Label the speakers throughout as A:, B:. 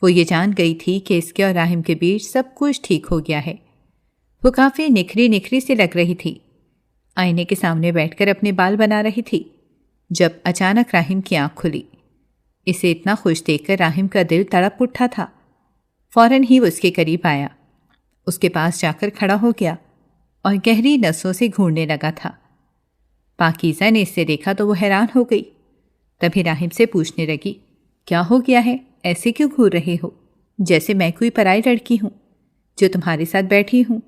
A: وہ یہ جان گئی تھی کہ اس کے اور راہم کے بیچ سب کچھ ٹھیک ہو گیا ہے۔ وہ کافی نکھری سی لگ رہی تھی، آئینے کے سامنے بیٹھ کر اپنے بال بنا رہی تھی جب اچانک راہم کی آنکھ کھلی۔ اسے اتنا خوش دیکھ کر راہم کا دل تڑپ اٹھا تھا۔ فوراً ہی وہ اس کے قریب آیا، اس کے پاس جا کر کھڑا ہو گیا اور گہری نسوں سے گھورنے لگا تھا۔ پاکیزہ نے اسے دیکھا تو وہ حیران ہو گئی، تبھی راہم سے پوچھنے لگی، کیا ہو گیا ہے؟ ایسے کیوں گھور رہے ہو؟ جیسے میں کوئی پرائی لڑکی ہوں جو تمہارے ساتھ بیٹھی ہوں۔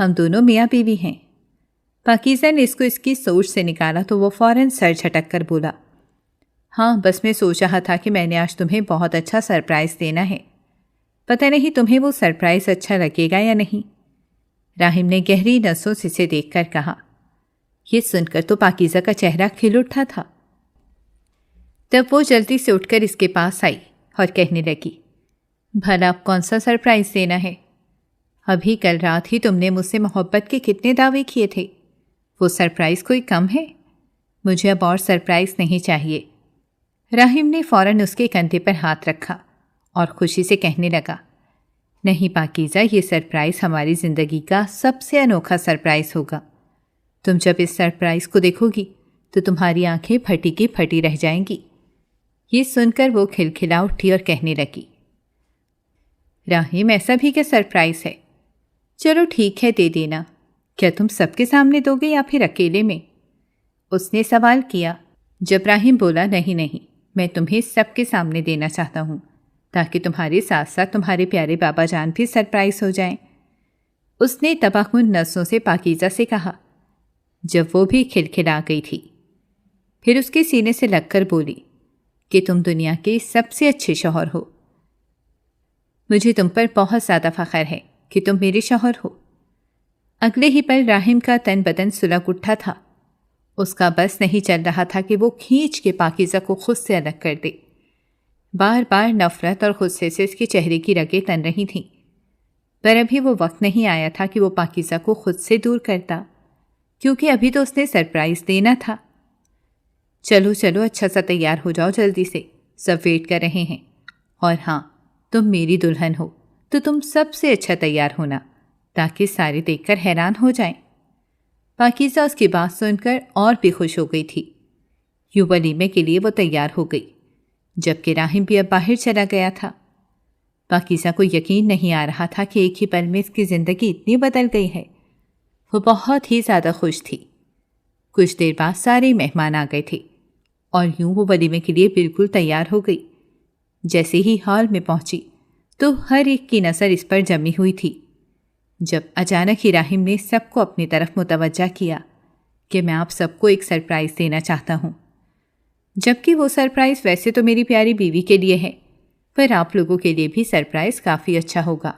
A: ہم دونوں میاں بیوی ہیں۔ پاکیزہ نے اس کو اس کی سوچ سے نکالا تو وہ فوراً سر جھٹک کر بولا، ہاں بس میں سوچ رہا تھا کہ میں نے آج تمہیں بہت اچھا سرپرائز دینا ہے، پتہ نہیں تمہیں وہ سرپرائز اچھا لگے گا یا نہیں۔ راہم نے گہری نسوں سے اسے دیکھ کر کہا۔ یہ سن کر تو پاکیزہ کا چہرہ کھل اٹھا تھا۔ تب وہ جلدی سے اٹھ کر اس کے پاس آئی اور کہنے لگی، بھلا اب کون سا سرپرائز دینا ہے؟ ابھی کل رات ہی تم نے مجھ سے محبت کے کتنے دعوے کیے تھے، وہ سرپرائز کوئی کم ہے؟ مجھے اب اور سرپرائز نہیں چاہیے۔ راہم نے فوراً اس کے کندھے پر ہاتھ رکھا اور خوشی سے کہنے لگا، نہیں پاکیزہ، یہ سرپرائز ہماری زندگی کا سب سے انوکھا سرپرائز ہوگا۔ تم جب اس سرپرائز کو دیکھو گی تو تمہاری آنکھیں پھٹی کی پھٹی رہ جائیں گی۔ یہ سن کر وہ کھلکھلا اٹھی اور کہنے لگی، راہم ایسا بھی کیا سرپرائز ہے؟ چلو ٹھیک ہے، دے دینا۔ کیا تم سب کے سامنے دو گے یا پھر اکیلے میں؟ اس نے سوال کیا۔ جب راہم بولا، نہیں، میں تمہیں سب کے سامنے دینا چاہتا ہوں تاکہ تمہارے ساتھ ساتھ تمہارے پیارے بابا جان بھی سرپرائز ہو جائیں۔ اس نے تباہکن نظروں سے پاکیزہ سے کہا، جب وہ بھی کھلکھلا گئی تھی۔ پھر اس کے سینے سے لگ کر بولی کہ تم دنیا کے سب سے اچھے شوہر ہو۔ مجھے تم پر بہت زیادہ فخر ہے کہ تم میرے شوہر ہو۔ اگلے ہی پل راہم کا تن بدن سلگ اٹھا تھا۔ اس کا بس نہیں چل رہا تھا کہ وہ کھینچ کے پاکیزہ کو خود سے الگ کر دے۔ بار بار نفرت اور غصے سے اس کے چہرے کی رگیں تن رہی تھیں، پر ابھی وہ وقت نہیں آیا تھا کہ وہ پاکیزہ کو خود سے دور کرتا، کیونکہ ابھی تو اس نے سرپرائز دینا تھا۔ چلو اچھا سا تیار ہو جاؤ جلدی سے، سب ویٹ کر رہے ہیں، اور ہاں تم میری دلہن ہو تو تم سب سے اچھا تیار ہونا تاکہ سارے دیکھ کر حیران ہو جائیں۔ پاکیزہ اس کی بات سن کر اور بھی خوش ہو گئی تھی۔ یوں ولیمے کے لیے وہ تیار ہو گئی، جبکہ راہم بھی اب باہر چلا گیا تھا۔ پاکیزہ کو یقین نہیں آ رہا تھا کہ ایک ہی پل میں اس کی زندگی اتنی بدل گئی ہے۔ وہ بہت ہی زیادہ خوش تھی۔ کچھ دیر بعد سارے مہمان آ گئے تھے اور یوں وہ ولیمے کے لیے بالکل تیار ہو گئی۔ جیسے ہی ہال میں پہنچی تو ہر ایک کی نظر اس پر جمی ہوئی تھی، جب اچانک ہی راہم نے سب کو اپنی طرف متوجہ کیا کہ میں آپ سب کو ایک سرپرائز دینا چاہتا ہوں، جبکہ وہ سرپرائز ویسے تو میری پیاری بیوی کے لیے ہے، پر آپ لوگوں کے لیے بھی سرپرائز کافی اچھا ہوگا۔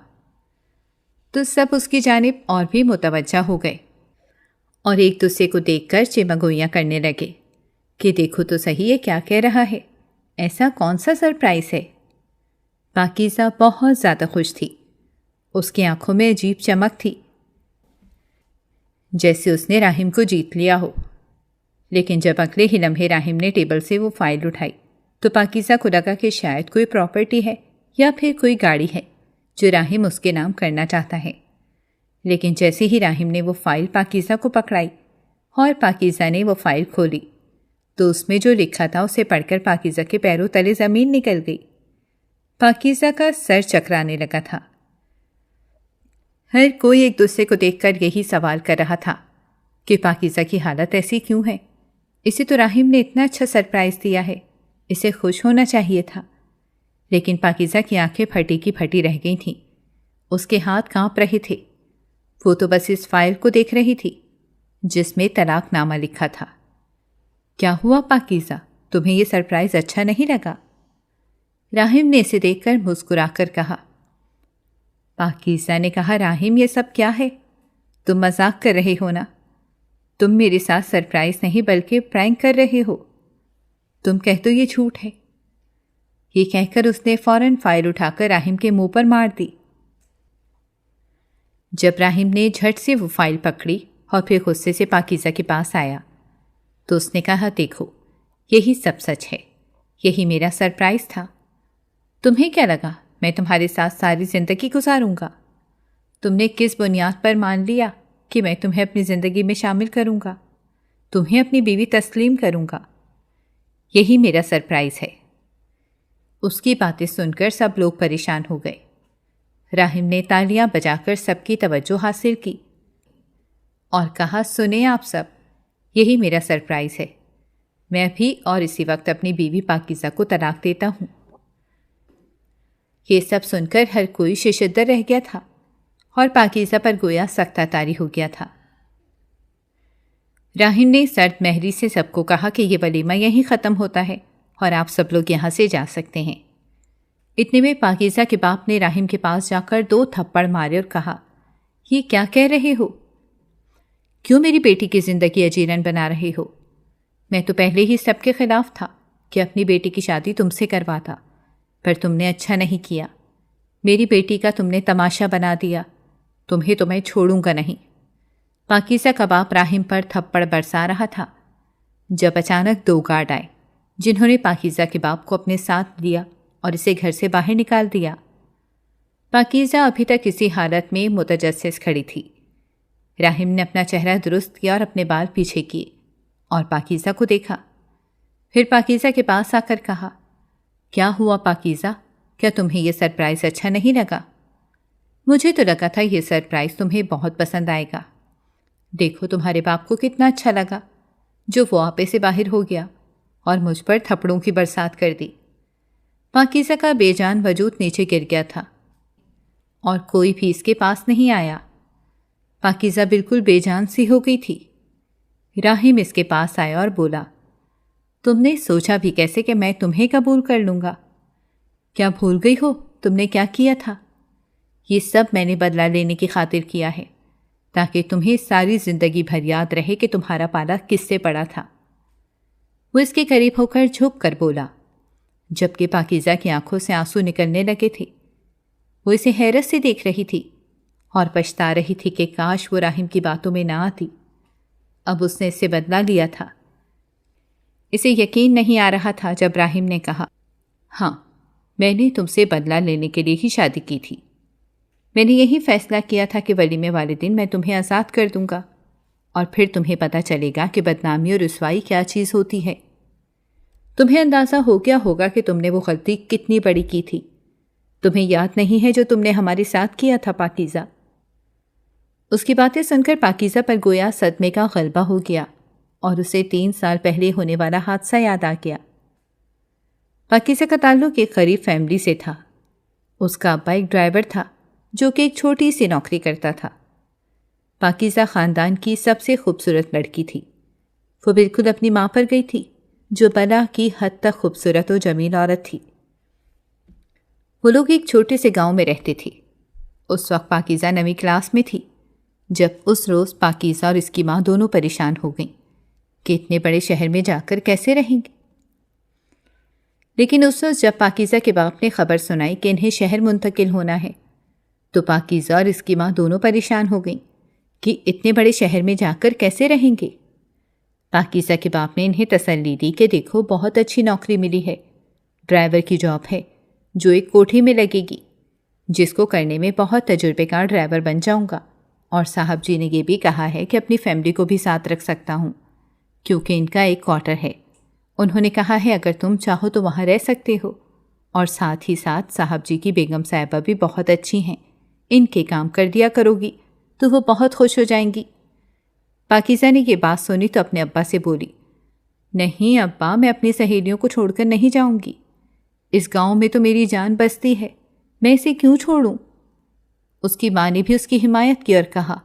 A: تو سب اس کی جانب اور بھی متوجہ ہو گئے اور ایک دوسرے کو دیکھ کر چمگوئیاں کرنے لگے کہ دیکھو تو صحیح ہے کیا کہہ رہا ہے، ایسا کون سا سرپرائز ہے۔ پاکیزہ بہت زیادہ خوش تھی، اس کی آنکھوں میں عجیب چمک تھی، جیسے اس نے راہم کو جیت لیا ہو۔ لیکن جب اگلے ہی لمحے راہم نے ٹیبل سے وہ فائل اٹھائی تو پاکیزہ کو لگا کہ شاید کوئی پراپرٹی ہے یا پھر کوئی گاڑی ہے جو راہم اس کے نام کرنا چاہتا ہے۔ لیکن جیسے ہی راہم نے وہ فائل پاکیزہ کو پکڑائی اور پاکیزہ نے وہ فائل کھولی تو اس میں جو لکھا تھا اسے پڑھ کر پاکیزہ کے پیروں تلے زمین نکل گئی۔ پاکیزہ کا سر چکرانے لگا تھا۔ ہر کوئی ایک دوسرے کو دیکھ کر یہی سوال کر رہا تھا کہ پاکیزہ کی حالت ایسی کیوں ہے؟ اسے تو راہم نے اتنا اچھا سرپرائز دیا ہے، اسے خوش ہونا چاہیے تھا۔ لیکن پاکیزہ کی آنکھیں پھٹی کی پھٹی رہ گئی تھیں، اس کے ہاتھ کانپ رہے تھے۔ وہ تو بس اس فائل کو دیکھ رہی تھی جس میں طلاق نامہ لکھا تھا۔ کیا ہوا پاکیزہ، تمہیں یہ سرپرائز اچھا نہیں لگا؟ راہم نے اسے دیکھ کر مسکرا کر کہا۔ پاکیزہ نے کہا، راہم یہ سب کیا ہے؟ تم مذاق کر رہے ہو نا؟ تم میرے ساتھ سرپرائز نہیں بلکہ پرینک کر رہے ہو۔ تم کہہ دو یہ جھوٹ ہے۔ یہ کہہ کر اس نے فوراً فائل اٹھا کر راہم کے منہ پر مار دی۔ جب راہم نے جھٹ سے وہ فائل پکڑی اور پھر غصے سے پاکیزہ کے پاس آیا تو اس نے کہا، دیکھو یہی سب سچ ہے، یہی میرا سرپرائز تھا۔ تمہیں کیا لگا میں تمہارے ساتھ ساری زندگی گزاروں گا؟ تم نے کس بنیاد پر مان لیا کہ میں تمہیں اپنی زندگی میں شامل کروں گا، تمہیں اپنی بیوی تسلیم کروں گا؟ یہی میرا سرپرائز ہے۔ اس کی باتیں سن کر سب لوگ پریشان ہو گئے۔ راحم نے تالیاں بجا کر سب کی توجہ حاصل کی اور کہا، سنیں آپ سب، یہی میرا سرپرائز ہے۔ میں ابھی اور اسی وقت اپنی بیوی پاکیزہ کو طلاق دیتا ہوں۔ یہ سب سن کر ہر کوئی ششدر رہ گیا تھا اور پاکیزہ پر گویا سختہ طاری ہو گیا تھا۔ راحم نے سرد مہری سے سب کو کہا کہ یہ ولیمہ یہیں ختم ہوتا ہے اور آپ سب لوگ یہاں سے جا سکتے ہیں۔ اتنے میں پاکیزہ کے باپ نے راحم کے پاس جا کر 2 تھپڑ مارے اور کہا، یہ کیا کہہ رہے ہو؟ کیوں میری بیٹی کی زندگی اجیرن بنا رہے ہو؟ میں تو پہلے ہی سب کے خلاف تھا کہ اپنی بیٹی کی شادی تم سے کرواتا، پر تم نے اچھا نہیں کیا۔ میری بیٹی کا تم نے تماشا بنا دیا، تمہیں تو میں چھوڑوں گا نہیں۔ پاکیزہ کا باپ راحم پر تھپڑ برسا رہا تھا جب اچانک 2 گارڈ آئے، جنہوں نے پاکیزہ کے باپ کو اپنے ساتھ لیا اور اسے گھر سے باہر نکال دیا۔ پاکیزہ ابھی تک اسی حالت میں متجسس کھڑی تھی۔ راحم نے اپنا چہرہ درست کیا اور اپنے بال پیچھے کیے اور پاکیزہ کو دیکھا۔ پھر پاکیزہ کے پاس آ کر کہا، کیا ہوا پاکیزہ؟ کیا تمہیں یہ سرپرائز اچھا نہیں لگا؟ مجھے تو لگا تھا یہ سرپرائز تمہیں بہت پسند آئے گا۔ دیکھو تمہارے باپ کو کتنا اچھا لگا جو وہ آپے سے باہر ہو گیا اور مجھ پر تھپڑوں کی برسات کر دی۔ پاکیزہ کا بے جان وجود نیچے گر گیا تھا اور کوئی بھی اس کے پاس نہیں آیا۔ پاکیزہ بالکل بے جان سی ہو گئی تھی۔ راحم اس کے پاس آیا اور بولا، تم نے سوچا بھی کیسے کہ میں تمہیں قبول کر لوں گا؟ کیا بھول گئی ہو تم نے کیا کیا تھا؟ یہ سب میں نے بدلہ لینے کی خاطر کیا ہے تاکہ تمہیں ساری زندگی بھر یاد رہے کہ تمہارا پالا کس سے پڑا تھا۔ وہ اس کے قریب ہو کر جھک کر بولا، جبکہ پاکیزہ کی آنکھوں سے آنسو نکلنے لگے تھے۔ وہ اسے حیرت سے دیکھ رہی تھی اور پچھتا رہی تھی کہ کاش وہ راحم کی باتوں میں نہ آتی۔ اب اس نے اس سے بدلہ لیا تھا۔ اسے یقین نہیں آ رہا تھا جب راحم نے کہا، ہاں میں نے تم سے بدلہ لینے کے لیے ہی شادی کی تھی۔ میں نے یہی فیصلہ کیا تھا کہ ولیمے والے دن میں تمہیں آزاد کر دوں گا اور پھر تمہیں پتہ چلے گا کہ بدنامی اور رسوائی کیا چیز ہوتی ہے۔ تمہیں اندازہ ہو گیا ہوگا کہ تم نے وہ غلطی کتنی بڑی کی تھی۔ تمہیں یاد نہیں ہے جو تم نے ہمارے ساتھ کیا تھا پاکیزہ؟ اس کی باتیں سن کر پاکیزہ پر گویا صدمے کا غلبہ ہو گیا اور اسے 3 سال پہلے ہونے والا حادثہ یاد آ گیا۔ پاکیزہ کا تعلق ایک غریب فیملی سے تھا۔ اس کا ابا ایک ڈرائیور تھا جو کہ ایک چھوٹی سی نوکری کرتا تھا۔ پاکیزہ خاندان کی سب سے خوبصورت لڑکی تھی۔ وہ بالکل اپنی ماں پر گئی تھی جو بلا کی حد تک خوبصورت و جمیل عورت تھی۔ وہ لوگ ایک چھوٹے سے گاؤں میں رہتے تھے۔ اس وقت پاکیزہ 9ویں کلاس میں تھی جب اس روز پاکیزہ اور اس کی ماں دونوں پریشان ہو گئیں کہ اتنے بڑے شہر میں جا کر کیسے رہیں گے۔ لیکن اس روز جب پاکیزہ کے باپ نے خبر سنائی کہ انہیں شہر منتقل ہونا ہے تو پاکیزہ اور اس کی ماں دونوں پریشان ہو گئیں کہ اتنے بڑے شہر میں جا کر کیسے رہیں گے۔ پاکیزہ کے باپ نے انہیں تسلی دی کہ دیکھو بہت اچھی نوکری ملی ہے، ڈرائیور کی جاب ہے جو ایک کوٹھی میں لگے گی، جس کو کرنے میں بہت تجربے کار ڈرائیور بن جاؤں گا، اور صاحب جی نے یہ بھی کہا ہے کہ اپنی فیملی کو بھی ساتھ رکھ سکتا ہوں کیونکہ ان کا ایک کوارٹر ہے۔ انہوں نے کہا ہے اگر تم چاہو تو وہاں رہ سکتے ہو، اور ساتھ ہی ساتھ صاحب جی کی بیگم صاحبہ بھی بہت اچھی ہیں، ان کے کام کر دیا کرو گی تو وہ بہت خوش ہو جائیں گی۔ پاکیزہ نے یہ بات سنی تو اپنے ابا سے بولی، نہیں ابا، میں اپنی سہیلیوں کو چھوڑ کر نہیں جاؤں گی۔ اس گاؤں میں تو میری جان بستی ہے، میں اسے کیوں چھوڑوں؟ اس کی ماں نے بھی اس کی حمایت کی اور کہا،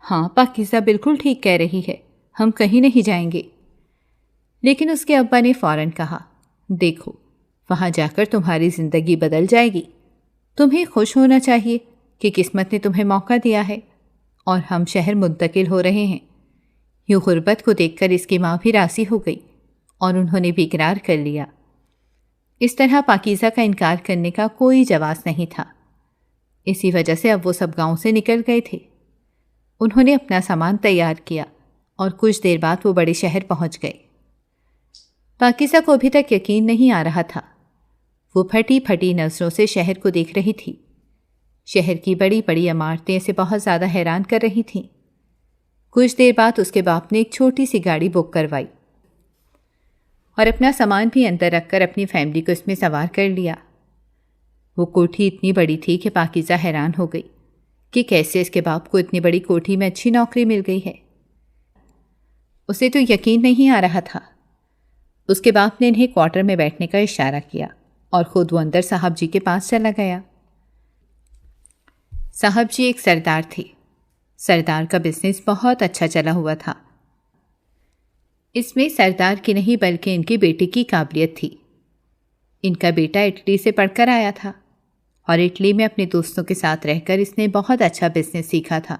A: ہاں پاکیزہ بالکل ٹھیک کہہ رہی ہے، ہم کہیں نہیں جائیں گے۔ لیکن اس کے ابا نے فوراً کہا، دیکھو وہاں جا کر تمہاری زندگی بدل جائے گی، تمہیں خوش ہونا چاہیے کہ قسمت نے تمہیں موقع دیا ہے اور ہم شہر منتقل ہو رہے ہیں۔ یوں غربت کو دیکھ کر اس کی ماں بھی راضی ہو گئی اور انہوں نے بھی اقرار کر لیا۔ اس طرح پاکیزہ کا انکار کرنے کا کوئی جواز نہیں تھا۔ اسی وجہ سے اب وہ سب گاؤں سے نکل گئے تھے۔ انہوں نے اپنا سامان تیار کیا اور کچھ دیر بعد وہ بڑے شہر پہنچ گئے۔ پاکیزہ کو ابھی تک یقین نہیں آ رہا تھا۔ وہ پھٹی پھٹی نظروں سے شہر کو دیکھ رہی تھی۔ شہر کی بڑی بڑی عمارتیں اسے بہت زیادہ حیران کر رہی تھیں۔ کچھ دیر بعد اس کے باپ نے ایک چھوٹی سی گاڑی بک کروائی اور اپنا سامان بھی اندر رکھ کر اپنی فیملی کو اس میں سوار کر لیا۔ وہ کوٹھی اتنی بڑی تھی کہ پاکیزہ حیران ہو گئی کہ کیسے اس کے باپ کو اتنی بڑی کوٹھی میں اچھی نوکری مل گئی ہے۔ اسے تو یقین نہیں آ رہا تھا۔ اس کے باپ نے انہیں کوارٹر میں بیٹھنے کا اشارہ کیا اور خود وہ اندر صاحب جی کے پاس چلا گیا۔ صاحب جی ایک سردار تھے۔ سردار کا بزنس بہت اچھا چلا ہوا تھا۔ اس میں سردار کی نہیں بلکہ ان کے بیٹے کی قابلیت تھی۔ ان کا بیٹا اٹلی سے پڑھ کر آیا تھا اور اٹلی میں اپنے دوستوں کے ساتھ رہ کر اس نے بہت اچھا بزنس سیکھا تھا۔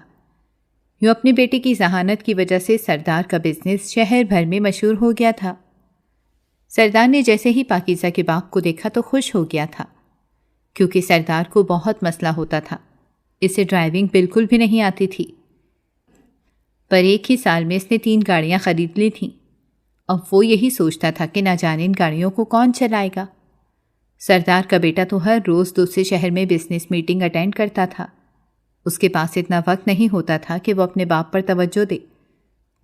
A: یوں اپنے بیٹے کی ذہانت کی وجہ سے سردار کا بزنس شہر بھر میں مشہور ہو گیا تھا۔ سردار نے جیسے ہی پاکیزہ کے باپ کو دیکھا تو خوش ہو گیا تھا، کیونکہ سردار کو بہت مسئلہ ہوتا تھا۔ اسے ڈرائیونگ بالکل بھی نہیں آتی تھی، پر ایک ہی سال میں اس نے 3 گاڑیاں خرید لی تھیں۔ اب وہ یہی سوچتا تھا کہ نہ جانے ان گاڑیوں کو کون چلائے گا۔ سردار کا بیٹا تو ہر روز دوسرے شہر میں بزنس میٹنگ اٹینڈ کرتا تھا۔ اس کے پاس اتنا وقت نہیں ہوتا تھا کہ وہ اپنے باپ پر توجہ دے،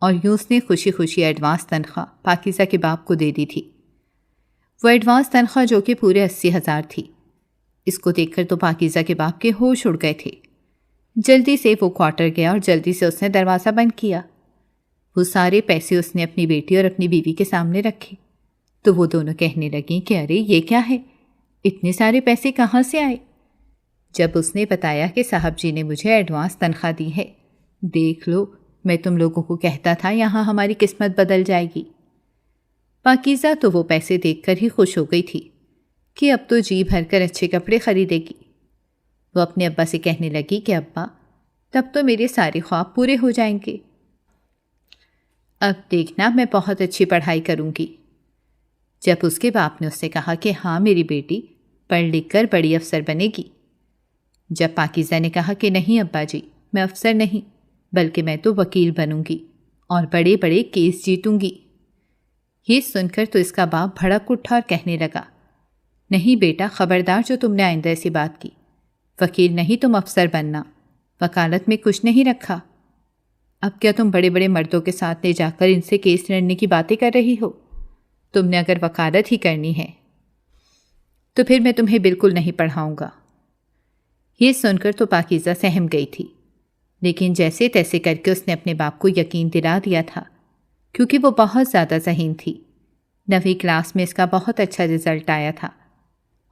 A: اور یوں اس نے خوشی خوشی ایڈوانس تنخواہ پاکیزہ کے باپ کو دے دی تھی۔ وہ ایڈوانس تنخواہ جو کہ پورے 80,000 تھی۔ اس کو دیکھ کر تو پاکیزہ کے باپ کے ہوش اڑ گئے تھے۔ جلدی سے وہ کوارٹر گیا اور جلدی سے اس نے دروازہ بند کیا۔ وہ سارے پیسے اس نے اپنی بیٹی اور اپنی بیوی کے سامنے رکھے تو وہ دونوں کہنے لگیں کہ ارے یہ کیا ہے، اتنے سارے پیسے کہاں سے آئے؟ جب اس نے بتایا کہ صاحب جی نے مجھے ایڈوانس تنخواہ دی ہے، دیکھ لو میں تم لوگوں کو کہتا تھا یہاں ہماری قسمت بدل جائے گی۔ پاکیزہ تو وہ پیسے دیکھ کر ہی خوش ہو گئی تھی کہ اب تو جی بھر کر اچھے کپڑے خریدے گی۔ وہ اپنے ابا سے کہنے لگی کہ ابا تب تو میرے سارے خواب پورے ہو جائیں گے، اب دیکھنا میں بہت اچھی پڑھائی کروں گی۔ جب اس کے باپ نے اس سے کہا کہ ہاں میری بیٹی پڑھ لکھ کر بڑی افسر بنے گی، جب پاکیزہ نے کہا کہ نہیں ابا جی میں افسر نہیں بلکہ میں تو وکیل بنوں گی اور بڑے بڑے کیس جیتوں گی، یہ سن کر تو اس کا باپ بھڑک اٹھا اور کہنے لگا نہیں بیٹا خبردار جو تم نے آئندہ ایسی بات کی، وکیل نہیں تم افسر بننا، وکالت میں کچھ نہیں رکھا۔ اب کیا تم بڑے بڑے مردوں کے ساتھ لے جا کر ان سے کیس لڑنے کی باتیں کر رہی ہو؟ تم نے اگر وکالت ہی کرنی ہے تو پھر میں تمہیں بالکل نہیں پڑھاؤں گا۔ یہ سن کر تو پاکیزہ سہم گئی تھی، لیکن جیسے تیسے کر کے اس نے اپنے باپ کو یقین دلا دیا تھا، کیونکہ وہ بہت زیادہ ذہین تھی۔ 9ویں کلاس میں اس کا بہت اچھا رزلٹ آیا تھا،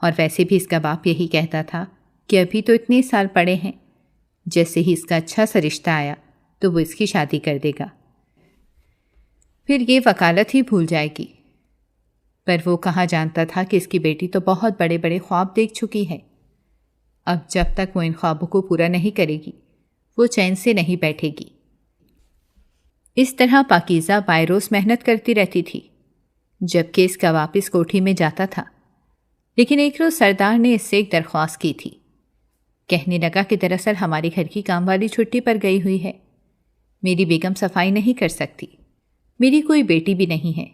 A: اور ویسے بھی اس کا باپ یہی کہتا تھا کہ ابھی تو اتنے سال پڑے ہیں، جیسے ہی اس کا اچھا سا رشتہ آیا تو وہ اس کی شادی کر دے گا، پھر یہ وکالت ہی بھول جائے گی۔ پر وہ کہاں جانتا تھا کہ اس کی بیٹی تو بہت بڑے بڑے خواب دیکھ چکی ہے۔ اب جب تک وہ ان خوابوں کو پورا نہیں کرے گی وہ چین سے نہیں بیٹھے گی۔ اس طرح پاکیزہ بائروز محنت کرتی رہتی تھی، جبکہ اس کا واپس کوٹھی میں جاتا تھا۔ لیکن ایک روز سردار نے اس سے ایک درخواست کی تھی۔ کہنے لگا کہ دراصل ہمارے گھر کی کام والی چھٹی پر گئی ہوئی ہے، میری بیگم صفائی نہیں کر سکتی، میری کوئی بیٹی بھی نہیں ہے،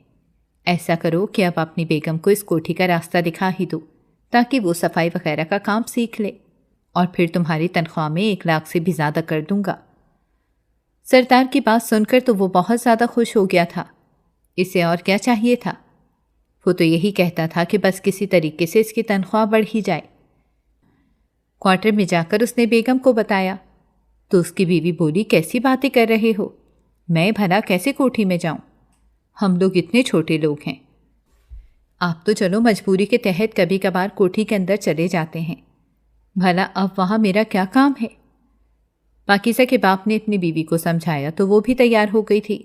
A: ایسا کرو کہ اب اپنی بیگم کو اس کوٹھی کا راستہ دکھا ہی دو تاکہ وہ صفائی وغیرہ کا کام سیکھ لے، اور پھر تمہاری تنخواہ میں 1 لاکھ سے بھی زیادہ کر دوں گا۔ سردار کی بات سن کر تو وہ بہت زیادہ خوش ہو گیا تھا، اسے اور کیا چاہیے تھا؟ وہ تو یہی کہتا تھا کہ بس کسی طریقے سے اس کی تنخواہ بڑھ ہی جائے۔ کوارٹر میں جا کر اس نے بیگم کو بتایا تو اس کی بیوی بولی کیسی باتیں کر رہے ہو، میں بھلا کیسے کوٹھی میں جاؤں، ہم لوگ اتنے چھوٹے لوگ ہیں، آپ تو چلو مجبوری کے تحت کبھی کبھار کوٹھی کے اندر چلے جاتے ہیں، بھلا اب وہاں میرا کیا کام ہے؟ پاکیزہ کے باپ نے اپنی بیوی کو سمجھایا تو وہ بھی تیار ہو گئی تھی۔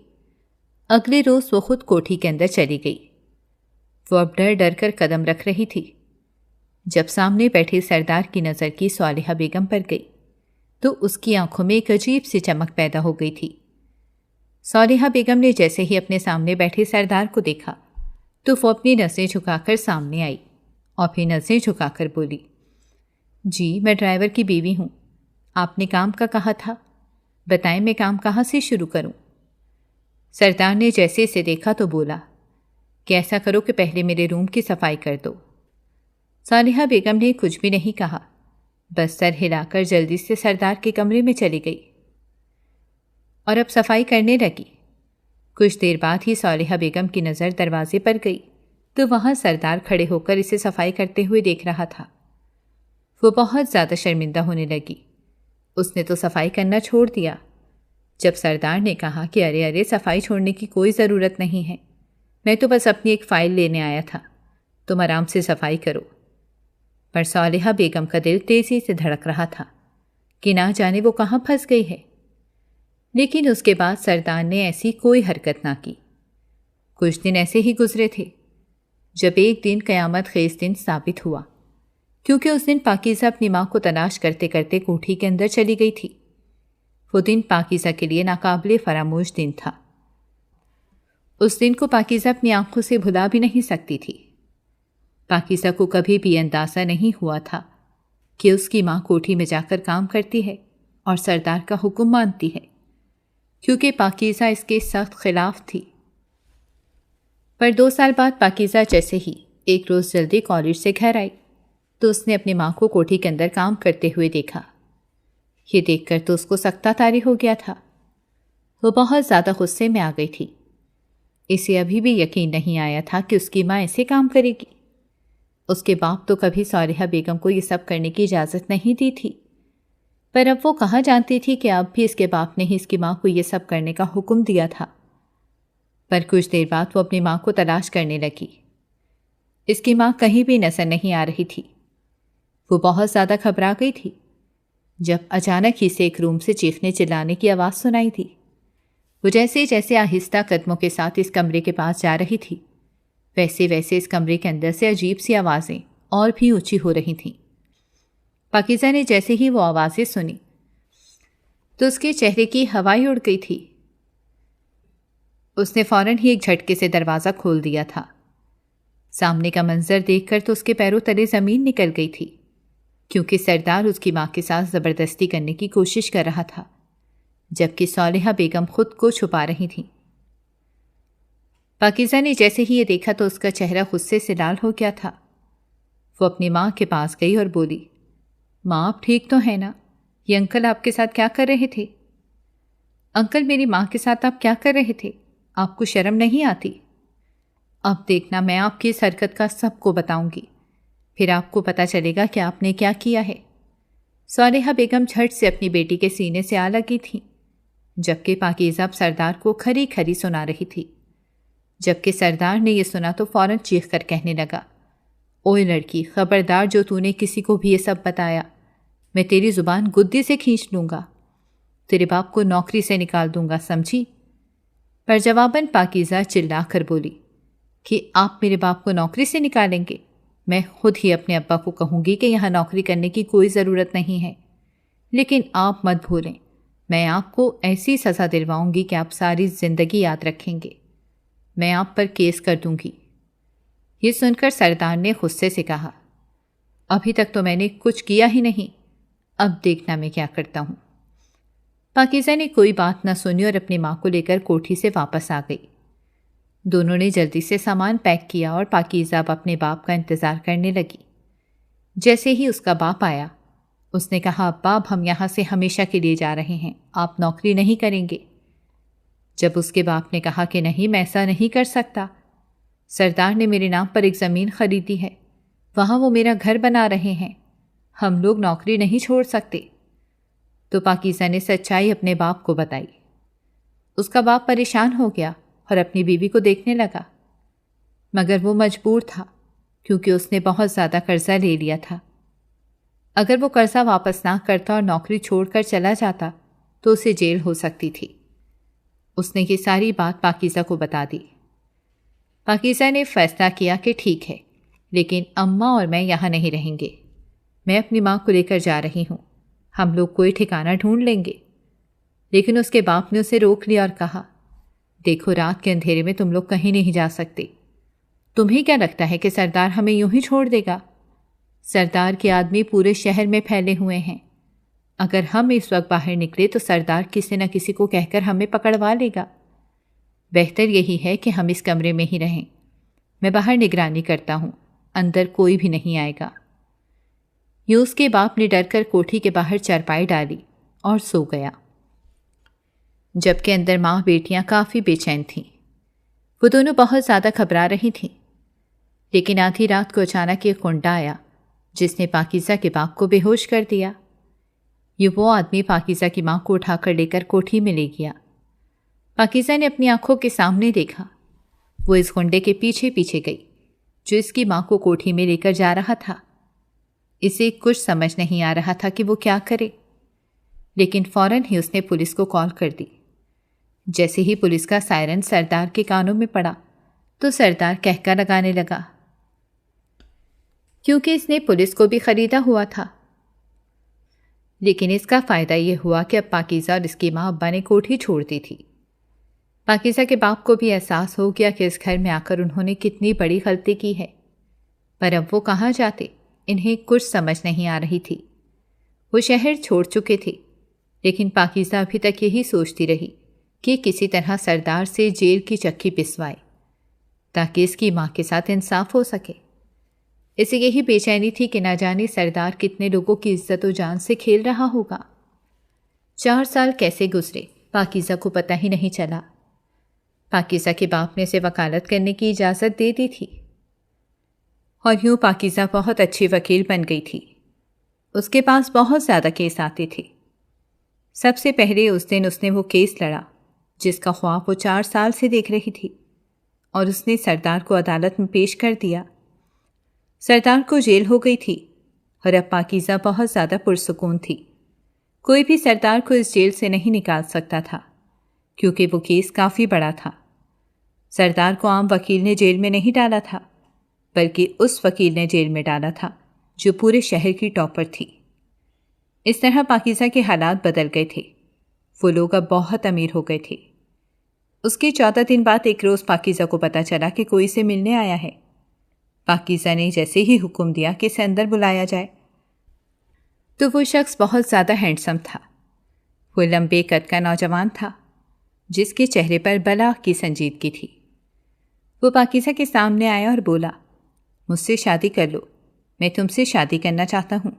A: اگلے روز وہ خود کوٹھی کے اندر چلی گئی۔ وہ اب ڈر ڈر کر قدم رکھ رہی تھی۔ جب سامنے بیٹھے سردار کی نظر کی صالحہ بیگم پر گئی تو اس کی آنکھوں میں ایک عجیب سی چمک پیدا ہو گئی تھی۔ صالحہ بیگم نے جیسے ہی اپنے سامنے بیٹھے سردار کو دیکھا تو وہ اپنی نظریں جھکا کر سامنے آئی اور پھر نظریں جھکا کر بولی، جی میں ڈرائیور کی بیوی ہوں، آپ نے کام کا کہا تھا، بتائیں میں کام کہاں سے شروع کروں؟ سردار نے جیسے اسے دیکھا تو بولا کہ ایسا کرو کہ پہلے میرے روم کی صفائی کر دو۔ صالحہ بیگم نے کچھ بھی نہیں کہا، بس سر ہلا کر جلدی سے سردار کے کمرے میں چلی گئی اور اب صفائی کرنے لگی۔ کچھ دیر بعد ہی صالحہ بیگم کی نظر دروازے پر گئی تو وہاں سردار کھڑے ہو کر اسے صفائی کرتے ہوئے دیکھ رہا تھا۔ وہ بہت زیادہ شرمندہ ہونے لگی۔ اس نے تو صفائی کرنا چھوڑ دیا۔ جب سردار نے کہا کہ ارے صفائی چھوڑنے کی کوئی ضرورت نہیں ہے، میں تو بس اپنی ایک فائل لینے آیا تھا، تم آرام سے صفائی کرو۔ پر صالحہ بیگم کا دل تیزی سے دھڑک رہا تھا کہ نہ جانے وہ کہاں پھنس گئی ہے۔ لیکن اس کے بعد سردار نے ایسی کوئی حرکت نہ کی۔ کچھ دن ایسے ہی گزرے تھے جب ایک دن قیامت خیز دن ثابت ہوا، کیونکہ اس دن پاکیزہ اپنی ماں کو تلاش کرتے کرتے کوٹھی کے اندر چلی گئی تھی۔ وہ دن پاکیزہ کے لیے ناقابل فراموش دن تھا۔ اس دن کو پاکیزہ اپنی آنکھوں سے بھلا بھی نہیں سکتی تھی۔ پاکیزہ کو کبھی بھی اندازہ نہیں ہوا تھا کہ اس کی ماں کوٹھی میں جا کر کام کرتی ہے اور سردار کا حکم مانتی ہے، کیونکہ پاکیزہ اس کے سخت خلاف تھی۔ پر 2 سال بعد پاکیزہ جیسے ہی ایک روز جلدی کالج سے گھر آئی تو اس نے اپنی ماں کو کوٹھی کے اندر کام کرتے ہوئے دیکھا۔ یہ دیکھ کر تو اس کو سکتہ طاری ہو گیا تھا۔ وہ بہت زیادہ غصے میں آ گئی تھی۔ اسے ابھی بھی یقین نہیں آیا تھا کہ اس کی ماں ایسے کام کرے گی۔ اس کے باپ تو کبھی صالحہ بیگم کو یہ سب کرنے کی اجازت نہیں دی تھی، پر اب وہ کہاں جانتی تھی کہ اب بھی اس کے باپ نے ہی اس کی ماں کو یہ سب کرنے کا حکم دیا تھا۔ پر کچھ دیر بعد وہ اپنی ماں کو تلاش کرنے لگی۔ اس کی ماں کہیں بھی نظر نہیں آ رہی تھی۔ وہ بہت زیادہ گھبرا گئی تھی جب اچانک ہی سے ایک روم سے چیخنے چلانے کی آواز سنائی تھی۔ وہ جیسے جیسے آہستہ قدموں کے ساتھ اس کمرے کے پاس جا رہی تھی، ویسے ویسے اس کمرے کے اندر سے عجیب سی آوازیں اور بھی اونچی ہو رہی تھیں۔ پاکیزہ نے جیسے ہی وہ آوازیں سنی تو اس کے چہرے کی ہوائیں اڑ گئی تھی۔ اس نے فوراً ہی ایک جھٹکے سے دروازہ کھول دیا تھا۔ سامنے کا منظر دیکھ کر تو اس کے پیروں تلے زمین نکل گئی تھی، کیونکہ سردار اس کی ماں کے ساتھ زبردستی کرنے کی کوشش کر رہا تھا، جبکہ صالحہ بیگم خود کو چھپا رہی تھیں۔ پاکیزہ نے جیسے ہی یہ دیکھا تو اس کا چہرہ غصے سے لال ہو گیا تھا۔ وہ اپنی ماں کے پاس گئی اور بولی، ماں آپ ٹھیک تو ہیں نا؟ یہ انکل آپ کے ساتھ کیا کر رہے تھے؟ انکل میری ماں کے ساتھ آپ کیا کر رہے تھے؟ آپ کو شرم نہیں آتی؟ اب دیکھنا میں آپ کی اس حرکت کا سب کو بتاؤں گی، پھر آپ کو پتہ چلے گا کہ آپ نے کیا کیا ہے۔ صالحہ بیگم جھٹ سے اپنی بیٹی کے سینے سے آ لگی تھیں، جبکہ پاکیزہ اب سردار کو کھری کھری سنا رہی تھی۔ جبکہ سردار نے یہ سنا تو فوراً چیخ کر کہنے لگا، اوئے لڑکی، خبردار جو تو نے کسی کو بھی یہ سب بتایا، میں تیری زبان گدی سے کھینچ لوں گا، تیرے باپ کو نوکری سے نکال دوں گا، سمجھی؟ پر جواباً پاکیزہ چلا کر بولی کہ آپ میرے باپ کو نوکری سے نکالیں گے؟ میں خود ہی اپنے ابا کو کہوں گی کہ یہاں نوکری کرنے کی کوئی ضرورت نہیں ہے، لیکن آپ مت بھولیں، میں آپ کو ایسی سزا دلواؤں گی کہ آپ ساری زندگی یاد رکھیں گے، میں آپ پر کیس کر دوں گی۔ یہ سن کر سردار نے غصے سے کہا، ابھی تک تو میں نے کچھ کیا ہی نہیں، اب دیکھنا میں کیا کرتا ہوں۔ پاکیزہ نے کوئی بات نہ سنی اور اپنی ماں کو لے کر کوٹھی سے واپس آ گئی۔ دونوں نے جلدی سے سامان پیک کیا اور پاکیزہ اب اپنے باپ کا انتظار کرنے لگی۔ جیسے ہی اس کا باپ آیا، اس نے کہا، ابا اب ہم یہاں سے ہمیشہ کے لیے جا رہے ہیں، آپ نوکری نہیں کریں گے۔ جب اس کے باپ نے کہا کہ نہیں، میں ایسا نہیں کر سکتا، سردار نے میرے نام پر ایک زمین خریدی ہے، وہاں وہ میرا گھر بنا رہے ہیں، ہم لوگ نوکری نہیں چھوڑ سکتے۔ تو پاکیزہ نے سچائی اپنے باپ کو بتائی۔ اس کا باپ پریشان ہو گیا اور اپنی بیوی کو دیکھنے لگا، مگر وہ مجبور تھا کیونکہ اس نے بہت زیادہ قرضہ لے لیا تھا۔ اگر وہ قرضہ واپس نہ کرتا اور نوکری چھوڑ کر چلا جاتا تو اسے جیل ہو سکتی تھی۔ اس نے یہ ساری بات پاکیزہ کو بتا دی۔ پاکیزہ نے فیصلہ کیا کہ ٹھیک ہے، لیکن اماں اور میں یہاں نہیں رہیں گے، میں اپنی ماں کو لے کر جا رہی ہوں، ہم لوگ کوئی ٹھکانہ ڈھونڈ لیں گے۔ لیکن اس کے باپ نے اسے روک لیا اور کہا، دیکھو رات کے اندھیرے میں تم لوگ کہیں نہیں جا سکتے، تمہیں کیا لگتا ہے کہ سردار ہمیں یوں ہی چھوڑ دے گا؟ سردار کے آدمی پورے شہر میں پھیلے ہوئے ہیں، اگر ہم اس وقت باہر نکلے تو سردار کسی نہ کسی کو کہہ کر ہمیں پکڑوا لے گا۔ بہتر یہی ہے کہ ہم اس کمرے میں ہی رہیں، میں باہر نگرانی کرتا ہوں، اندر کوئی بھی نہیں آئے گا۔ یوں اس کے باپ نے ڈر کر کوٹھی کے باہر چارپائی ڈالی اور سو گیا، جبکہ اندر ماں بیٹیاں کافی بے چین تھیں۔ وہ دونوں بہت زیادہ گھبرا رہی تھیں، لیکن آدھی رات کو اچانک ایک غنڈہ آیا جس نے پاکیزہ کے باپ کو بے ہوش کر دیا۔ یہ وہ آدمی پاکیزہ کی ماں کو اٹھا کر لے کر کوٹھی میں لے گیا۔ پاکیزہ نے اپنی آنکھوں کے سامنے دیکھا، وہ اس غنڈے کے پیچھے پیچھے گئی جو اس کی ماں کو کوٹھی میں لے کر جا رہا تھا۔ اسے کچھ سمجھ نہیں آ رہا تھا کہ وہ کیا کرے، لیکن فوراً ہی اس نے پولیس کو کال کر دی۔ جیسے ہی پولیس کا سائرن سردار کے کانوں میں پڑا تو سردار کہکا لگانے لگا، کیونکہ اس نے پولیس کو بھی خریدا ہوا تھا۔ لیکن اس کا فائدہ یہ ہوا کہ اب پاکیزہ اور اس کی ماں ابا نے کوٹھی چھوڑ دی تھی۔ پاکیزہ کے باپ کو بھی احساس ہو گیا کہ اس گھر میں آ کر انہوں نے کتنی بڑی غلطی کی ہے، پر اب وہ کہاں جاتے، انہیں کچھ سمجھ نہیں آ رہی تھی۔ وہ شہر چھوڑ چکے تھے، لیکن پاکیزہ ابھی تک یہی سوچتی رہی کہ کسی طرح سردار سے جیل کی چکی پسوائے تاکہ اس کی ماں کے ساتھ انصاف ہو سکے۔ اسے یہی بے چینی تھی کہ نہ جانے سردار کتنے لوگوں کی عزت و جان سے کھیل رہا ہوگا۔ 4 سال کیسے گزرے پاکیزہ کو پتہ ہی نہیں چلا۔ پاکیزہ کے باپ نے اسے وکالت کرنے کی اجازت دے دی تھی، اور یوں پاکیزہ بہت اچھی وکیل بن گئی تھی۔ اس کے پاس بہت زیادہ کیس آتے تھے۔ سب سے پہلے اس دن اس نے وہ کیس لڑا جس کا خواب وہ 4 سال سے دیکھ رہی تھی، اور اس نے سردار کو عدالت میں پیش کر دیا۔ سردار کو جیل ہو گئی تھی، اور اب پاکیزہ بہت زیادہ پرسکون تھی۔ کوئی بھی سردار کو اس جیل سے نہیں نکال سکتا تھا، کیونکہ وہ کیس کافی بڑا تھا۔ سردار کو عام وکیل نے جیل میں نہیں ڈالا تھا، بلکہ اس وکیل نے جیل میں ڈالا تھا جو پورے شہر کی ٹاپر تھی۔ اس طرح پاکیزہ کے حالات بدل گئے تھے۔ وہ لوگ اب بہت امیر ہو گئے تھے۔ اس کے 14 دن بعد ایک روز پاکیزہ کو پتہ چلا کہ کوئی سے ملنے آیا ہے۔ پاکیزہ نے جیسے ہی حکم دیا کہ اسے اندر بلایا جائے تو وہ شخص بہت زیادہ ہینڈسم تھا۔ وہ لمبے قد کا نوجوان تھا جس کے چہرے پر بلا کی سنجیدگی تھی۔ وہ پاکیزہ کے سامنے آیا اور بولا، مجھ سے شادی کر لو، میں تم سے شادی کرنا چاہتا ہوں۔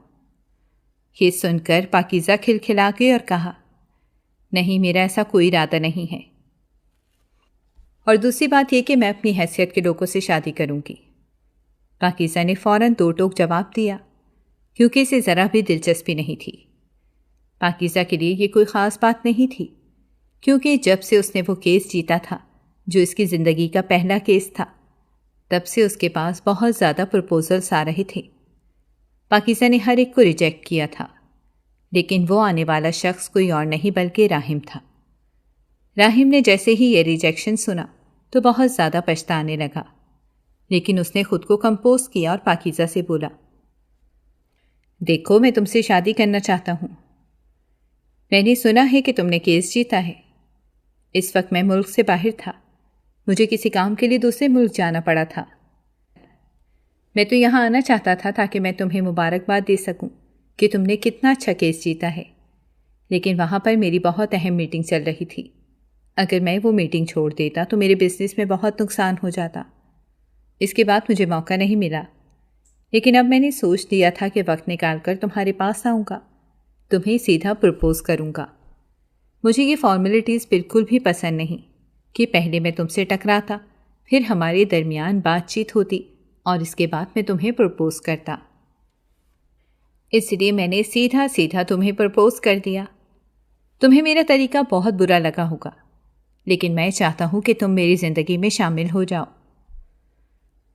A: یہ سن کر پاکیزہ کھلکھلا گئی اور کہا، نہیں، میرا ایسا کوئی ارادہ نہیں ہے، اور دوسری بات یہ کہ میں اپنی حیثیت کے لوگوں سے شادی کروں گی۔ پاکیزہ نے فوراً 2 ٹوک جواب دیا، کیونکہ اسے ذرا بھی دلچسپی نہیں تھی۔ پاکیزہ کے لیے یہ کوئی خاص بات نہیں تھی، کیونکہ جب سے اس نے وہ کیس جیتا تھا جو اس کی زندگی کا پہلا کیس تھا، تب سے اس کے پاس بہت زیادہ پرپوزلز آ رہے تھے۔ پاکیزہ نے ہر ایک کو ریجیکٹ کیا تھا، لیکن وہ آنے والا شخص کوئی اور نہیں بلکہ راہم تھا۔ راہم نے جیسے ہی یہ ریجیکشن سنا تو بہت زیادہ پچھتانے لگا، لیکن اس نے خود کو کمپوز کیا اور پاکیزہ سے بولا، دیکھو، میں تم سے شادی کرنا چاہتا ہوں۔ میں نے سنا ہے کہ تم نے کیس جیتا ہے۔ اس وقت میں ملک سے باہر تھا، مجھے کسی کام کے لیے دوسرے ملک جانا پڑا تھا۔ میں تو یہاں آنا چاہتا تھا تاکہ میں تمہیں مبارکباد دے سکوں کہ تم نے کتنا اچھا کیس جیتا ہے، لیکن وہاں پر میری بہت اہم میٹنگ چل رہی تھی۔ اگر میں وہ میٹنگ چھوڑ دیتا تو میرے بزنس میں بہت نقصان ہو جاتا۔ اس کے بعد مجھے موقع نہیں ملا، لیکن اب میں نے سوچ لیا تھا کہ وقت نکال کر تمہارے پاس آؤں گا، تمہیں سیدھا پرپوز کروں گا۔ مجھے یہ فارمیلٹیز بالکل بھی پسند نہیں کہ پہلے میں تم سے ٹکراتا، پھر ہمارے درمیان بات چیت ہوتی اور اس کے بعد میں تمہیں پرپوز کرتا۔ اس لیے میں نے سیدھا سیدھا تمہیں پرپوز کر دیا۔ تمہیں میرا طریقہ بہت برا لگا ہوگا، لیکن میں چاہتا ہوں کہ تم میری زندگی میں شامل ہو جاؤ۔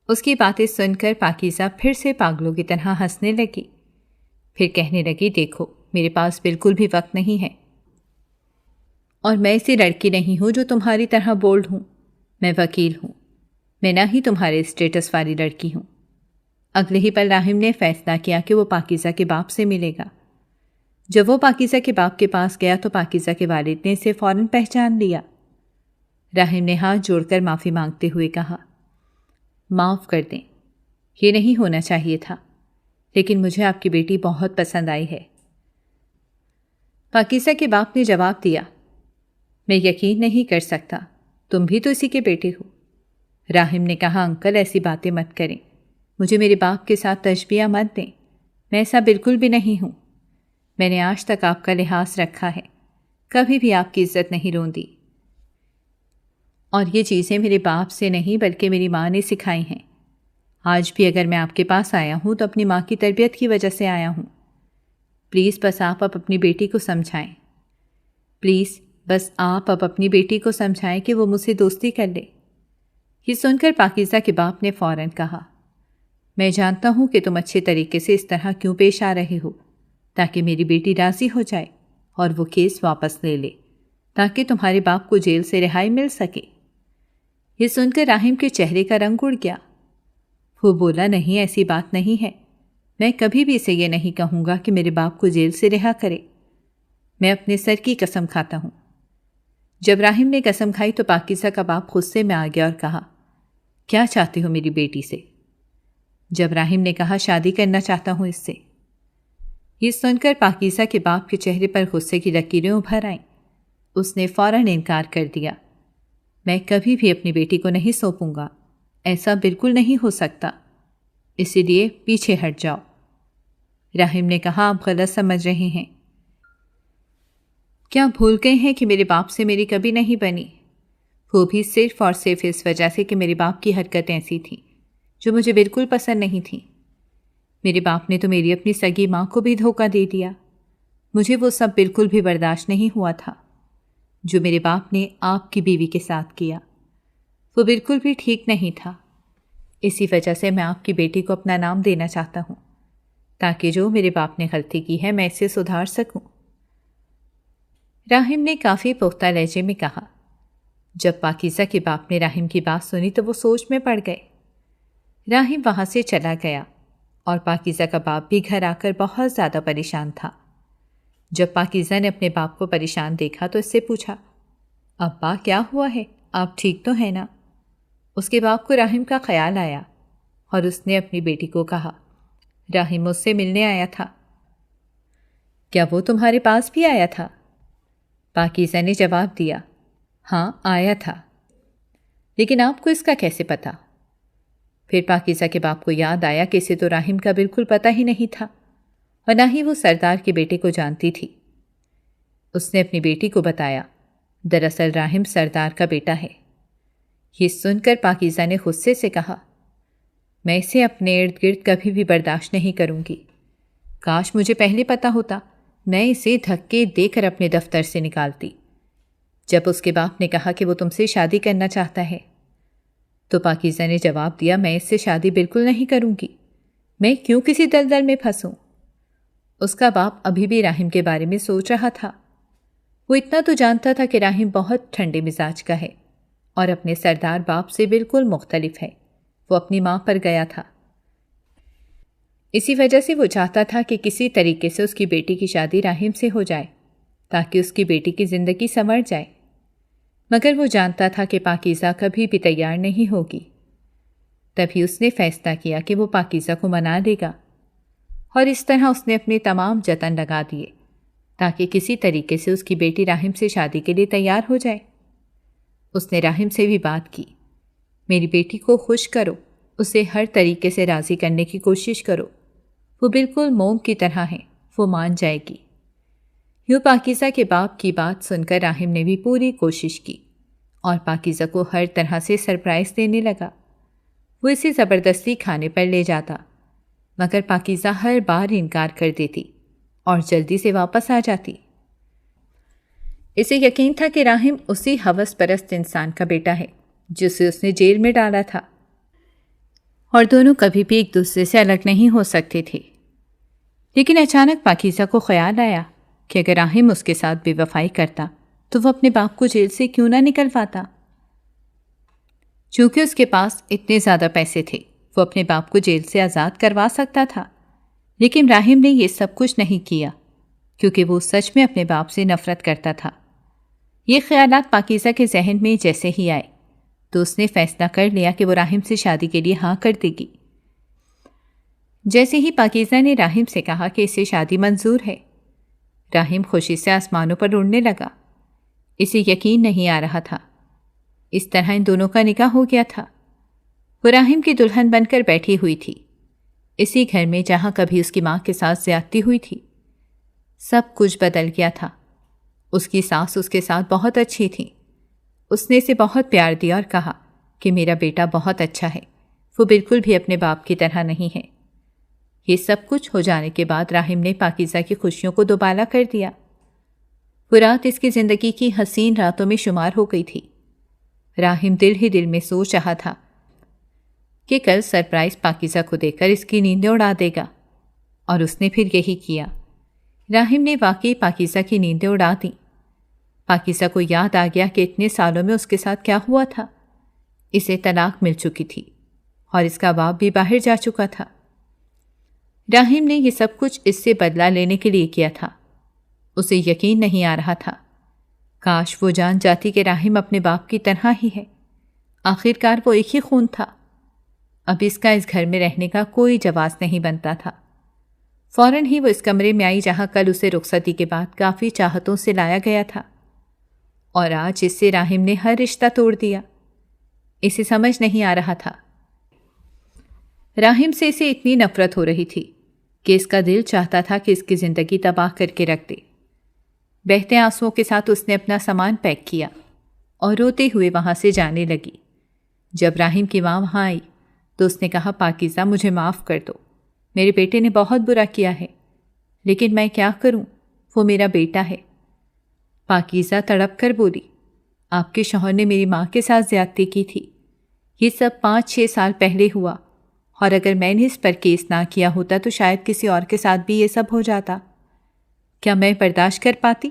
A: اس کی باتیں سن کر پاکیزہ پھر سے پاگلوں کی طرح ہنسنے لگی، پھر کہنے لگی، دیکھو، میرے پاس بالکل بھی وقت نہیں ہے، اور میں ایسی لڑکی نہیں ہوں جو تمہاری طرح بولڈ ہوں۔ میں وکیل ہوں، میں نہ ہی تمہارے اسٹیٹس والی لڑکی ہوں۔ اگلے ہی پل راہم نے فیصلہ کیا کہ وہ پاکیزہ کے باپ سے ملے گا۔ جب وہ پاکیزہ کے باپ کے پاس گیا تو پاکیزہ کے والد نے اسے فوراً پہچان لیا۔ راہم نے ہاتھ جوڑ کر معافی مانگتے ہوئے کہا، معاف کر دیں، یہ نہیں ہونا چاہیے تھا، لیکن مجھے آپ کی بیٹی بہت پسند آئی ہے۔ پاکیزہ کے باپ نے جواب دیا، میں یقین نہیں کر سکتا، تم بھی تو اسی کے بیٹے ہو۔ راہم نے کہا، انکل ایسی باتیں مت کریں، مجھے میرے باپ کے ساتھ تشبیہ مت دیں، میں ایسا بالکل بھی نہیں ہوں۔ میں نے آج تک آپ کا لحاظ رکھا ہے، کبھی بھی آپ کی عزت نہیں روندی، اور یہ چیزیں میرے باپ سے نہیں بلکہ میری ماں نے سکھائی ہیں۔ آج بھی اگر میں آپ کے پاس آیا ہوں تو اپنی ماں کی تربیت کی وجہ سے آیا ہوں۔ پلیز بس آپ اب اپنی بیٹی کو سمجھائیں، کو سمجھائیں کہ وہ مجھ سے دوستی کر لے۔ یہ سن کر پاکیزہ کے باپ نے فوراً کہا، میں جانتا ہوں کہ تم اچھے طریقے سے اس طرح کیوں پیش آ رہے ہو، تاکہ میری بیٹی راضی ہو جائے اور وہ کیس واپس لے لے، تاکہ تمہارے باپ کو جیل سے رہائی مل سکے۔ یہ سن کر راحم کے چہرے کا رنگ اڑ گیا۔ وہ بولا، نہیں، ایسی بات نہیں ہے، میں کبھی بھی اسے یہ نہیں کہوں گا کہ میرے باپ کو جیل سے رہا کرے، میں اپنے سر کی قسم کھاتا ہوں۔ جب راحم نے قسم کھائی تو پاکیزہ کا باپ غصے میں آ گیا اور کہا، کیا چاہتے ہو میری بیٹی سے؟ جب راحم نے کہا، شادی کرنا چاہتا ہوں اس سے۔ یہ سن کر پاکیزہ کے باپ کے چہرے پر غصے کی لکیریں ابھر آئیں۔ اس نے فوراً انکار کر دیا، میں کبھی بھی اپنی بیٹی کو نہیں سونپوں گا، ایسا بالکل نہیں ہو سکتا، اسی لیے پیچھے ہٹ جاؤ۔ راحم نے کہا، آپ غلط سمجھ رہے ہیں، کیا بھول گئے ہیں کہ میرے باپ سے میری کبھی نہیں بنی، وہ بھی صرف اور صرف اس وجہ سے کہ میرے باپ کی حرکتیں ایسی تھیں جو مجھے بالکل پسند نہیں تھیں۔ میرے باپ نے تو میری اپنی سگی ماں کو بھی دھوکہ دے دیا، مجھے وہ سب بالکل بھی برداشت نہیں ہوا تھا جو میرے باپ نے آپ کی بیوی کے ساتھ کیا، وہ بالکل بھی ٹھیک نہیں تھا۔ اسی وجہ سے میں آپ کی بیٹی کو اپنا نام دینا چاہتا ہوں، تاکہ جو میرے باپ نے غلطی کی ہے میں اسے سدھار سکوں۔ راحم نے کافی پختہ لہجے میں کہا۔ جب پاکیزہ کے باپ نے راحم کی بات سنی تو وہ سوچ میں پڑ گئے۔ راحم وہاں سے چلا گیا اور پاکیزہ کا باپ بھی گھر آ کر بہت زیادہ پریشان تھا۔ جب پاکیزہ نے اپنے باپ کو پریشان دیکھا تو اس سے پوچھا، ابا کیا ہوا ہے، آپ ٹھیک تو ہیں نا؟ اس کے باپ کو راحم کا خیال آیا اور اس نے اپنی بیٹی کو کہا، راحم مجھ سے ملنے آیا تھا۔ کیا وہ تمہارے پاس بھی آیا تھا؟ پاکیزہ نے جواب دیا، ہاں آیا تھا، لیکن آپ کو اس کا کیسے پتا؟ پھر پاکیزہ کے باپ کو یاد آیا کہ اسے تو راحم کا بالکل پتہ ہی نہیں تھا اور نہ ہی وہ سردار کے بیٹے کو جانتی تھی۔ اس نے اپنی بیٹی کو بتایا، دراصل راحم سردار کا بیٹا ہے۔ یہ سن کر پاکیزہ نے غصے سے کہا، میں اسے اپنے ارد گرد کبھی بھی برداشت نہیں کروں گی، کاش مجھے پہلے پتا ہوتا، میں اسے دھکے دے کر اپنے دفتر سے نکالتی۔ جب اس کے باپ نے کہا کہ وہ تم سے شادی کرنا چاہتا ہے تو پاکیزہ نے جواب دیا، میں اس سے شادی بالکل نہیں کروں گی، میں کیوں کسی دلدل میں پھنسوں۔ اس کا باپ ابھی بھی راحم کے بارے میں سوچ رہا تھا۔ وہ اتنا تو جانتا تھا کہ راحم بہت ٹھنڈے مزاج کا ہے اور اپنے سردار باپ سے بالکل مختلف ہے۔ وہ اپنی ماں پر گیا تھا، اسی وجہ سے وہ چاہتا تھا کہ کسی طریقے سے اس کی بیٹی کی شادی راحم سے ہو جائے تاکہ اس کی بیٹی کی زندگی سنور جائے، مگر وہ جانتا تھا کہ پاکیزہ کبھی بھی تیار نہیں ہوگی۔ تبھی اس نے فیصلہ کیا کہ وہ پاکیزہ کو منا دے گا، اور اس طرح اس نے اپنے تمام جتن لگا دیے تاکہ کسی طریقے سے اس کی بیٹی راحم سے شادی کے لیے تیار ہو جائے۔ اس نے راحم سے بھی بات کی، میری بیٹی کو خوش کرو، اسے ہر طریقے سے راضی کرنے کی کوشش کرو، وہ بالکل موم کی طرح ہے، وہ مان جائے گی۔ یوں پاکیزہ کے باپ کی بات سن کر راحم نے بھی پوری کوشش کی اور پاکیزہ کو ہر طرح سے سرپرائز دینے لگا۔ وہ اسے زبردستی کھانے پر لے جاتا، مگر پاکیزہ ہر بار انکار کر دیتی اور جلدی سے واپس آ جاتی۔ اسے یقین تھا کہ راحم اسی ہوس پرست انسان کا بیٹا ہے جسے اس نے جیل میں ڈالا تھا، اور دونوں کبھی بھی ایک دوسرے سے الگ نہیں ہو سکتے تھے۔ لیکن اچانک پاکیزہ کو خیال آیا کہ اگر راحم اس کے ساتھ بے وفائی کرتا تو وہ اپنے باپ کو جیل سے کیوں نہ نکلواتا۔ چونکہ اس کے پاس اتنے زیادہ پیسے تھے، وہ اپنے باپ کو جیل سے آزاد کروا سکتا تھا، لیکن راحم نے یہ سب کچھ نہیں کیا کیونکہ وہ سچ میں اپنے باپ سے نفرت کرتا تھا۔ یہ خیالات پاکیزہ کے ذہن میں جیسے ہی آئے تو اس نے فیصلہ کر لیا کہ وہ راحم سے شادی کے لیے ہاں کر دے گی۔ جیسے ہی پاکیزہ نے راحم سے کہا کہ اسے شادی منظور ہے، راحم خوشی سے آسمانوں پر اڑنے لگا۔ اسے یقین نہیں آ رہا تھا، اس طرح ان دونوں کا نکاح ہو گیا تھا۔ وہ راحم کی دلہن بن کر بیٹھی ہوئی تھی اسی گھر میں جہاں کبھی اس کی ماں کے ساتھ زیادتی ہوئی تھی۔ سب کچھ بدل گیا تھا۔ اس کی ساس اس کے ساتھ بہت اچھی تھی۔ اس نے اسے بہت پیار دیا اور کہا کہ میرا بیٹا بہت اچھا ہے، وہ بالکل بھی اپنے باپ کی طرح نہیں ہے۔ یہ سب کچھ ہو جانے کے بعد راحم نے پاکیزہ کی خوشیوں کو دوبالا کر دیا۔ وہ رات اس کی زندگی کی حسین راتوں میں شمار ہو گئی تھی۔ راحم دل ہی دل میں سوچ رہا تھا کہ کل سرپرائز پاکیزہ کو دے کر اس کی نیندیں اڑا دے گا، اور اس نے پھر یہی کیا۔ راحم نے واقعی پاکیزہ کی نیندیں اڑا دیں۔ پاکیزہ کو یاد آ گیا کہ اتنے سالوں میں اس کے ساتھ کیا ہوا تھا۔ اسے طلاق مل چکی تھی اور اس کا باپ بھی باہر جا چکا تھا۔ راحم نے یہ سب کچھ اس سے بدلہ لینے کے لیے کیا تھا۔ اسے یقین نہیں آ رہا تھا۔ کاش وہ جان جاتی کہ راحم اپنے باپ کی طرح ہی ہے۔ آخرکار وہ ایک ہی خون تھا۔ اب اس کا اس گھر میں رہنے کا کوئی جواز نہیں بنتا تھا۔ فوراً ہی وہ اس کمرے میں آئی جہاں کل اسے رخصتی کے بعد کافی چاہتوں سے لایا گیا تھا، اور آج اس سے راحم نے ہر رشتہ توڑ دیا۔ اسے سمجھ نہیں آ رہا تھا۔ راحم سے اسے اتنی نفرت ہو رہی تھی کہ اس کا دل چاہتا تھا کہ اس کی زندگی تباہ کر کے رکھ دے۔ بہتے آنسوؤں کے ساتھ اس نے اپنا سامان پیک کیا اور روتے ہوئے وہاں سے جانے لگی۔ جب راحم کی ماں وہاں آئی تو اس نے کہا، پاکیزہ مجھے معاف کر دو، میرے بیٹے نے بہت برا کیا ہے، لیکن میں کیا کروں، وہ میرا بیٹا ہے۔ پاکیزہ تڑپ کر بولی، آپ کے شوہر نے میری ماں کے ساتھ زیادتی کی تھی۔ یہ سب 5-6 سال پہلے ہوا، اور اگر میں نے اس پر کیس نہ کیا ہوتا تو شاید کسی اور کے ساتھ بھی یہ سب ہو جاتا۔ کیا میں برداشت کر پاتی؟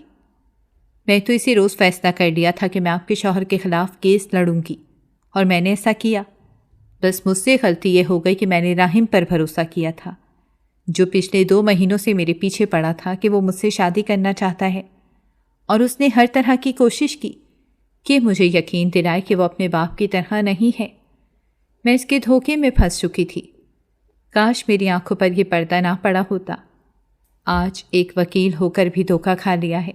A: میں تو اسی روز فیصلہ کر لیا تھا کہ میں آپ کے شوہر کے خلاف کیس لڑوں گی، اور میں نے ایسا کیا۔ بس مجھ سے غلطی یہ ہو گئی کہ میں نے راحم پر بھروسہ کیا تھا، جو پچھلے 2 مہینوں سے میرے پیچھے پڑا تھا کہ وہ مجھ سے شادی کرنا چاہتا ہے، اور اس نے ہر طرح کی کوشش کی کہ مجھے یقین دلائے کہ وہ اپنے باپ کی طرح نہیں ہے۔ میں اس کے دھوکے میں پھنس چکی تھی۔ کاش میری آنکھوں پر یہ پردہ نہ پڑا ہوتا۔ آج ایک وکیل ہو کر بھی دھوکہ کھا لیا ہے۔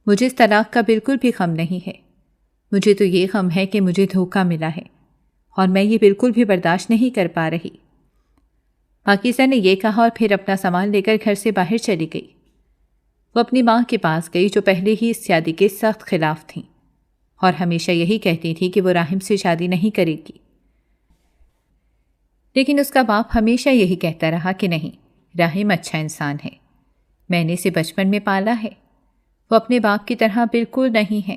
A: مجھے اس طلاق کا بالکل بھی غم نہیں ہے۔ مجھے تو یہ غم ہے کہ مجھے دھوکہ ملا ہے، اور میں یہ بالکل بھی برداشت نہیں کر پا رہی۔ پاکیزہ نے یہ کہا اور پھر اپنا سامان لے کر گھر سے باہر چلی گئی۔ وہ اپنی ماں کے پاس گئی، جو پہلے ہی اس شادی کے سخت خلاف تھیں، اور ہمیشہ یہی کہتی تھی کہ وہ راحم سے شادی نہیں کرے گی۔ لیکن اس کا باپ ہمیشہ یہی کہتا رہا کہ نہیں، راحم اچھا انسان ہے، میں نے اسے بچپن میں پالا ہے، وہ اپنے باپ کی طرح بالکل نہیں ہے۔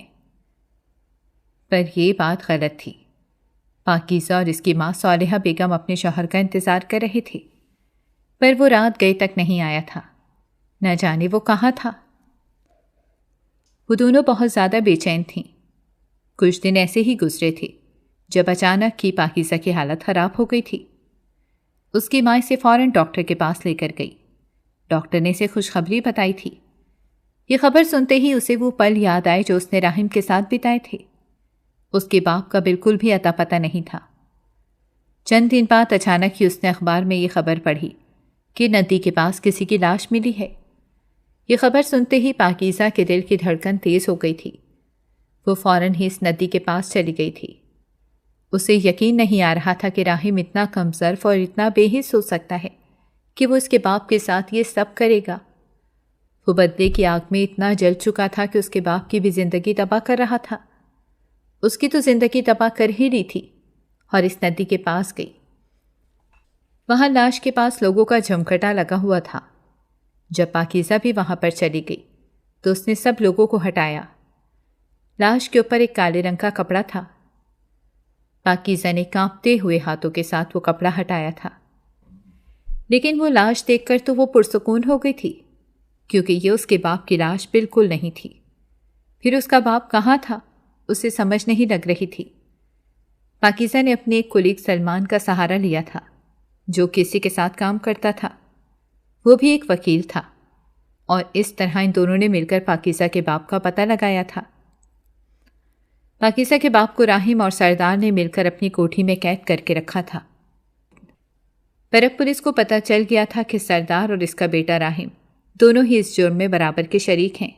A: پر یہ بات غلط تھی۔ پاکیزہ اور اس کی ماں صالحہ بیگم اپنے شوہر کا انتظار کر رہے تھے، پر وہ رات گئے تک نہیں آیا تھا۔ نہ جانے وہ کہاں تھا۔ وہ دونوں بہت زیادہ بے چین تھیں۔ کچھ دن ایسے ہی گزرے تھے جب اچانک کی پاکیزہ کی حالت خراب ہو گئی تھی۔ اس کی ماں اسے فوراً ڈاکٹر کے پاس لے کر گئی۔ ڈاکٹر نے اسے خوشخبری بتائی تھی۔ یہ خبر سنتے ہی اسے وہ پل یاد آئے جو اس نے راحم کے ساتھ بتائے تھے۔ اس کے باپ کا بالکل بھی اتا پتہ نہیں تھا۔ چند دن بعد اچانک ہی اس نے اخبار میں یہ خبر پڑھی کہ ندی کے پاس کسی کی لاش ملی ہے۔ یہ خبر سنتے ہی پاکیزہ کے دل کی دھڑکن تیز ہو گئی تھی۔ وہ فوراً ہی اس ندی کے پاس چلی گئی تھی۔ اسے یقین نہیں آ رہا تھا کہ راحم اتنا کم ظرف اور اتنا بے حس ہو سکتا ہے کہ وہ اس کے باپ کے ساتھ یہ سب کرے گا۔ وہ بدلے کی آگ میں اتنا جل چکا تھا کہ اس کے باپ کی بھی زندگی تباہ کر رہا تھا۔ اس کی تو زندگی تباہ کر ہی لی تھی، اور اس ندی کے پاس گئی۔ وہاں لاش کے پاس لوگوں کا جھمکٹا لگا ہوا تھا۔ جب پاکیزہ بھی وہاں پر چلی گئی تو اس نے سب لوگوں کو ہٹایا۔ لاش کے اوپر ایک کالے رنگ کا کپڑا تھا۔ پاکیزہ نے کانپتے ہوئے ہاتھوں کے ساتھ وہ کپڑا ہٹایا تھا، لیکن وہ لاش دیکھ کر تو وہ پرسکون ہو گئی تھی، کیونکہ یہ اس کے باپ کی لاش بالکل نہیں تھی۔ پھر اس کا باپ کہاں تھا، اسے سمجھ نہیں لگ رہی تھی۔ پاکیزہ نے اپنے ایک کولیگ سلمان کا سہارا لیا تھا، جو کسی کے ساتھ کام کرتا تھا۔ وہ بھی ایک وکیل تھا، اور اس طرح ان دونوں نے مل کر پاکیزہ کے باپ کا پتہ لگایا تھا۔ پاکیزہ کے باپ کو راحم اور سردار نے مل کر اپنی کوٹھی میں قید کر کے رکھا تھا۔ پر اب پولیس کو پتہ چل گیا تھا کہ سردار اور اس کا بیٹا راحم دونوں ہی اس جرم میں برابر کے شریک ہیں۔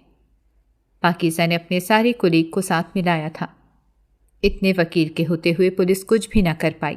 A: پاکیزہ نے اپنے سارے کولیگ کو ساتھ ملایا تھا۔ اتنے وکیل کے ہوتے ہوئے پولیس کچھ بھی نہ کر پائی۔